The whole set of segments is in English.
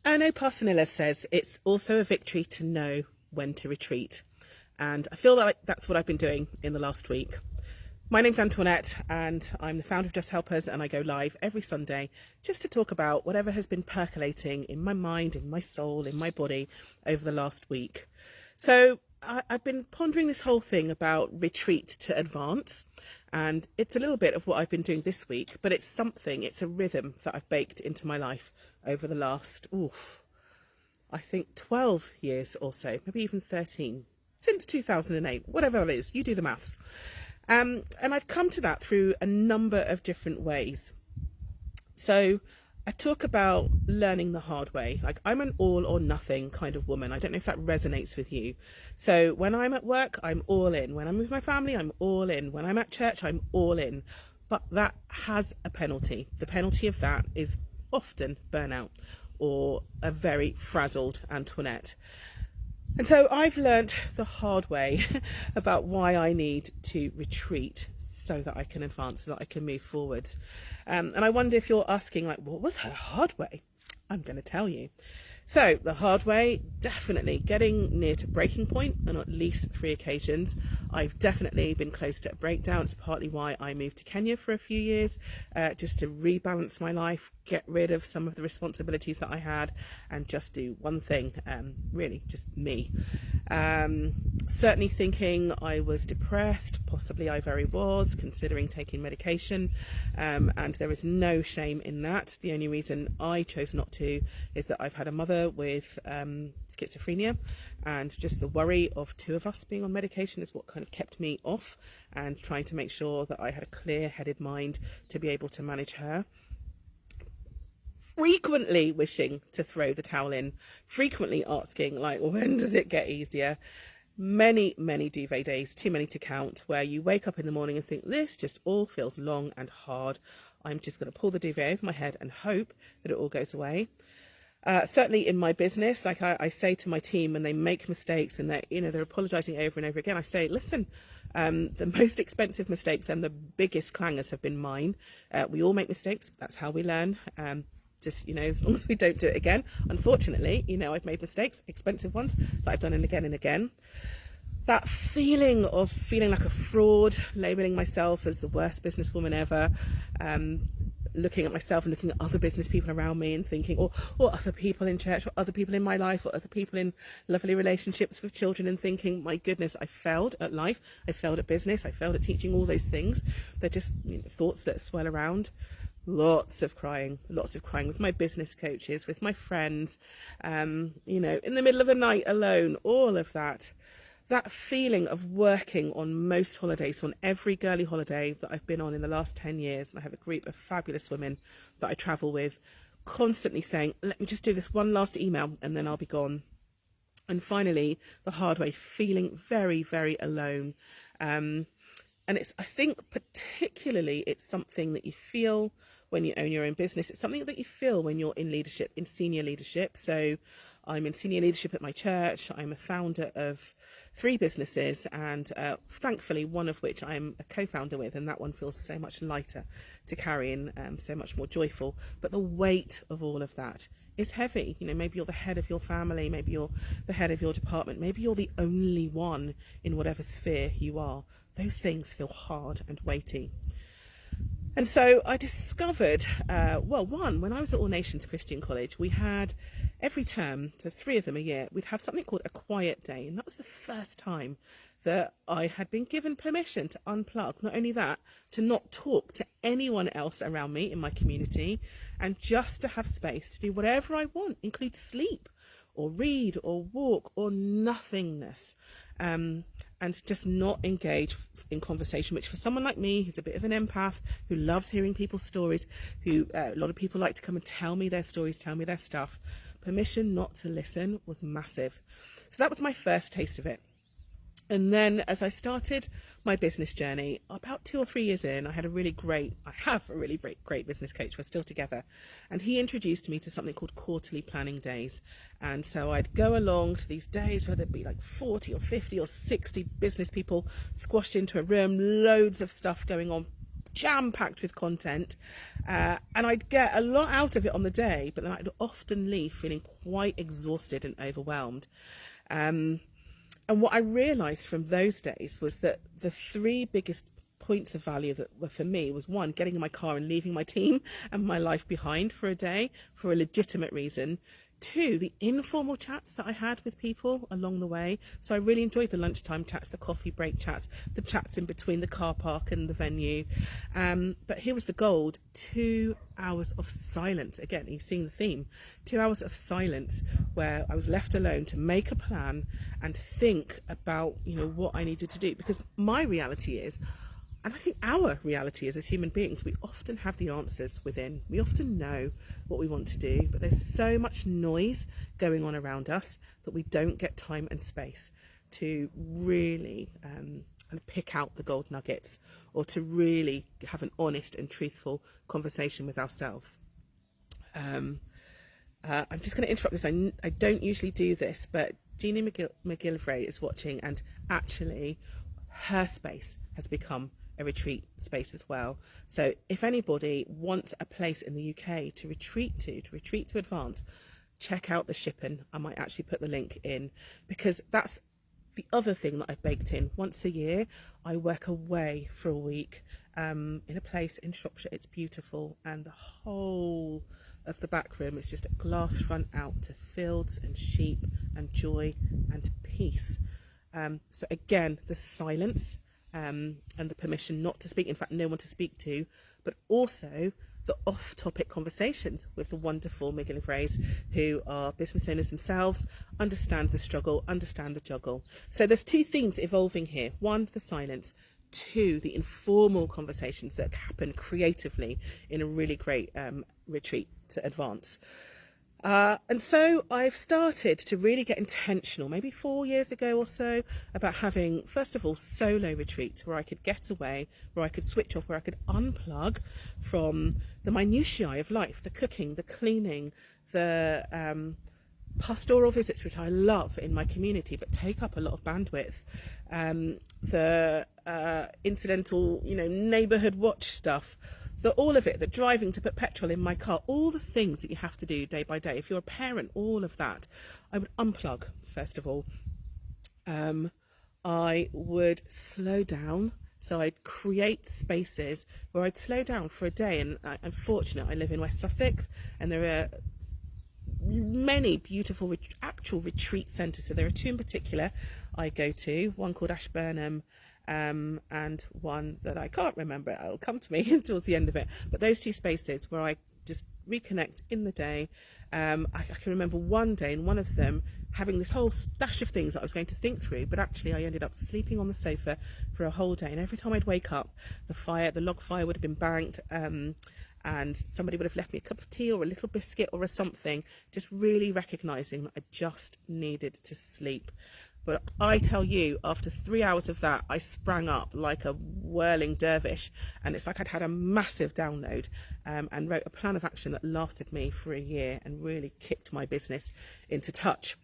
I know Parsinilla says it's also a victory to know when to retreat. And I feel like that's what I've been doing in the last week. My name's Antoinette and I'm the founder of Just Helpers, and I go live every Sunday just to talk about whatever has been percolating in my mind, in my soul, in my body over the last week. So I've been pondering this whole thing about retreat to advance, and it's a little bit of what I've been doing this week, but it's a rhythm that I've baked into my life over the last, I think 12 years or so, maybe even 13, since 2008, whatever it is, you do the maths. And I've come to that through a number of different ways. So I talk about learning the hard way. Like, I'm an all or nothing kind of woman. I don't know if that resonates with you. So when I'm at work, I'm all in. When I'm with my family, I'm all in. When I'm at church, I'm all in. But that has a penalty. The penalty of that is often burnout or a very frazzled Antoinette. And so I've learnt the hard way about why I need to retreat so that I can advance, so that I can move forwards. And I wonder if you're asking, like, what was her hard way? I'm going to tell you. So the hard way, definitely getting near to breaking point on at least 3 occasions. I've definitely been close to a breakdown. It's partly why I moved to Kenya for a few years, just to rebalance my life, get rid of some of the responsibilities that I had and just do one thing, really just me. Certainly thinking I was depressed, possibly I very was, considering taking medication, and there is no shame in that. The only reason I chose not to is that I've had a mother with schizophrenia, and just the worry of 2 of us being on medication is what kind of kept me off, and trying to make sure that I had a clear-headed mind to be able to manage her. Frequently wishing to throw the towel in, frequently asking, like, when does it get easier? Many duvet days, too many to count, where you wake up in the morning and think, this just all feels long and hard. I'm just going to pull the duvet over my head and hope that it all goes away. Certainly in my business, like I say to my team when they make mistakes and they're apologizing over and over again, I say, listen, the most expensive mistakes and the biggest clangers have been mine. We all make mistakes. That's how we learn. Just, as long as we don't do it again. Unfortunately, I've made mistakes, expensive ones, that I've done again and again. That feeling of feeling like a fraud, labelling myself as the worst businesswoman ever, looking at myself and looking at other business people around me and thinking, or other people in church, or other people in my life, or other people in lovely relationships with children, and thinking, my goodness, I failed at life, I failed at business, I failed at teaching, all those things. They're just thoughts that swirl around. Lots of crying with my business coaches, with my friends, in the middle of the night alone, all of that. That feeling of working on most holidays, on every girly holiday that I've been on in the last 10 years, and I have a group of fabulous women that I travel with, constantly saying, let me just do this one last email and then I'll be gone. And finally, the hard way, feeling very, very alone. And I think particularly it's something that you feel when you own your own business. It's something that you feel when you're in leadership, in senior leadership. So I'm in senior leadership at my church. I'm a founder of 3 businesses, and thankfully one of which I'm a co-founder with, and that one feels so much lighter to carry and so much more joyful. But the weight of all of that is heavy. Maybe you're the head of your family, maybe you're the head of your department, maybe you're the only one in whatever sphere you are. Those things feel hard and weighty. And so I discovered, when I was at All Nations Christian College, we had every term, so 3 of them a year, we'd have something called a quiet day. And that was the first time that I had been given permission to unplug. Not only that, to not talk to anyone else around me in my community, and just to have space to do whatever I want, include sleep or read or walk or nothingness. And just not engage in conversation, which for someone like me, who's a bit of an empath, who loves hearing people's stories, who a lot of people like to come and tell me their stories, tell me their stuff, permission not to listen was massive. So that was my first taste of it. And then as I started my business journey, about 2 or 3 years in, I have a really great business coach. We're still together. And he introduced me to something called quarterly planning days. And so I'd go along to these days where there'd be like 40 or 50 or 60 business people squashed into a room, loads of stuff going on, jam-packed with content, and I'd get a lot out of it on the day, but then I'd often leave feeling quite exhausted and overwhelmed. And what I realised from those days was that the three biggest points of value that were for me was, one, getting in my car and leaving my team and my life behind for a day for a legitimate reason. Two, the informal chats that I had with people along the way. So I really enjoyed the lunchtime chats, the coffee break chats, the chats in between the car park and the venue. But here was the gold: 2 hours of silence. Again, you're seeing the theme. 2 hours of silence where I was left alone to make a plan and think about, what I needed to do. Because my reality is, and I think our reality is, as human beings, we often have the answers within. We often know what we want to do, but there's so much noise going on around us that we don't get time and space to really kind of pick out the gold nuggets, or to really have an honest and truthful conversation with ourselves. I'm just going to interrupt this. I don't usually do this, but Jeannie McGillivray is watching, and actually her space has become a retreat space as well. So if anybody wants a place in the UK to retreat to advance, check out the Shippen. I might actually put the link in, because that's the other thing that I've baked in. Once a year, I work away for a week in a place in Shropshire. It's beautiful, and the whole of the back room is just a glass front out to fields and sheep and joy and peace. So again, the silence, and the permission not to speak, in fact no one to speak to, but also the off-topic conversations with the wonderful McGillivrays, who are business owners themselves, understand the struggle, understand the juggle. So there's two themes evolving here: one, the silence; two, the informal conversations that happen creatively in a really great retreat to advance. And so I've started to really get intentional, maybe 4 years ago or so, about having, first of all, solo retreats where I could get away, where I could switch off, where I could unplug from the minutiae of life, the cooking, the cleaning, the pastoral visits, which I love in my community, but take up a lot of bandwidth, the incidental, neighbourhood watch stuff, all of it, the driving to put petrol in my car, all the things that you have to do day by day. If you're a parent, all of that, I would unplug, first of all. I would slow down. So I'd create spaces where I'd slow down for a day. And I'm fortunate, I live in West Sussex, and there are many beautiful actual retreat centres. So there are two in particular I go to, one called Ashburnham, and one that I can't remember. It'll come to me towards the end of it. But those two spaces where I just reconnect in the day. I can remember one day in one of them having this whole stash of things that I was going to think through, but actually I ended up sleeping on the sofa for a whole day. And every time I'd wake up, the log fire would have been banked, and somebody would have left me a cup of tea or a little biscuit or something, just really recognising that I just needed to sleep. But I tell you, after 3 hours of that, I sprang up like a whirling dervish, and it's like I'd had a massive download, and wrote a plan of action that lasted me for a year and really kicked my business into touch.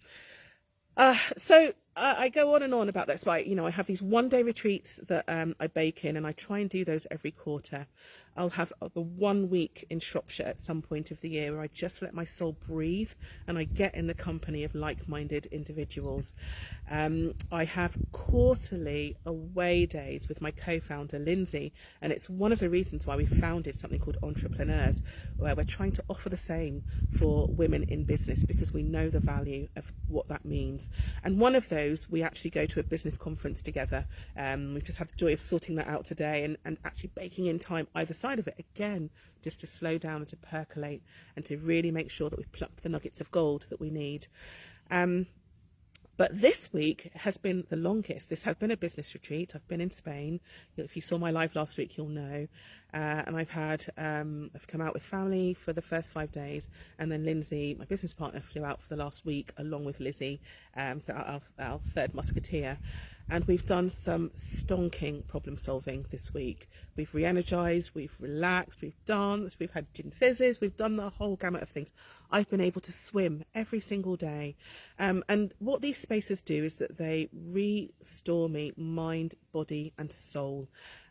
So I go on and on about that. So I have these one-day retreats that I bake in, and I try and do those every quarter. I'll have the 1 week in Shropshire at some point of the year where I just let my soul breathe and I get in the company of like-minded individuals. I have quarterly away days with my co-founder Lindsay, and it's one of the reasons why we founded something called Entrepreneurs, where we're trying to offer the same for women in business, because we know the value of what that means. And one of those, we actually go to a business conference together. We've just had the joy of sorting that out today, and actually baking in time either side of it, again, just to slow down and to percolate and to really make sure that we pluck the nuggets of gold that we need. But this week has been the longest. This has been a business retreat. I've been in Spain. If you saw my live last week, you'll know. And I've come out with family for the first 5 days. And then Lindsay, my business partner, flew out for the last week along with Lizzie, so our third musketeer. And we've done some stonking problem solving this week. We've re-energised, we've relaxed, we've danced, we've had gin fizzes, we've done the whole gamut of things. I've been able to swim every single day. And what these spaces do is that they restore me mind, body and soul.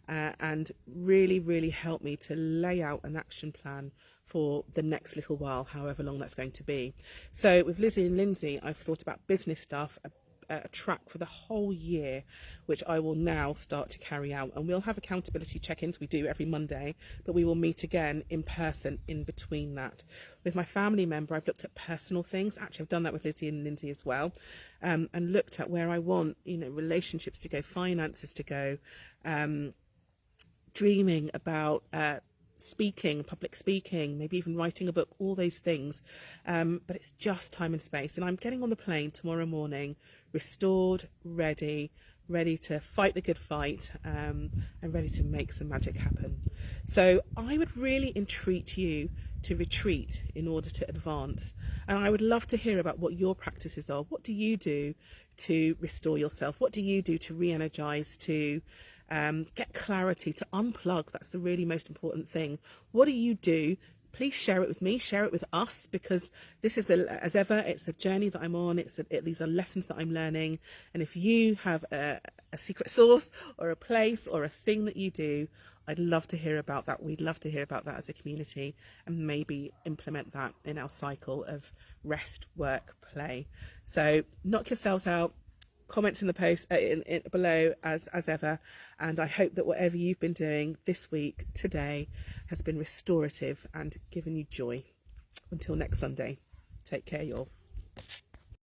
and really, really help me to lay out an action plan for the next little while, however long that's going to be. So with Lizzie and Lindsay, I've thought about business stuff, a track for the whole year, which I will now start to carry out. And we'll have accountability check-ins. We do every Monday, but we will meet again in person in between that. With my family member, I've looked at personal things. Actually, I've done that with Lizzie and Lindsay as well, and looked at where I want, relationships to go, finances to go, dreaming about speaking, public speaking, maybe even writing a book, all those things. But it's just time and space. And I'm getting on the plane tomorrow morning, restored, ready to fight the good fight, and ready to make some magic happen. So I would really entreat you to retreat in order to advance. And I would love to hear about what your practices are. What do you do to restore yourself? What do you do to re-energize, to get clarity, to unplug? That's the really most important thing. What do you do? Please share it with me, share it with us, because this is, as ever, it's a journey that I'm on. These are lessons that I'm learning. And if you have a secret sauce or a place or a thing that you do, I'd love to hear about that. We'd love to hear about that as a community, and maybe implement that in our cycle of rest, work, play. So knock yourselves out. Comments in the post below as ever, and I hope that whatever you've been doing this week, today, has been restorative and given you joy. Until next Sunday, take care, y'all.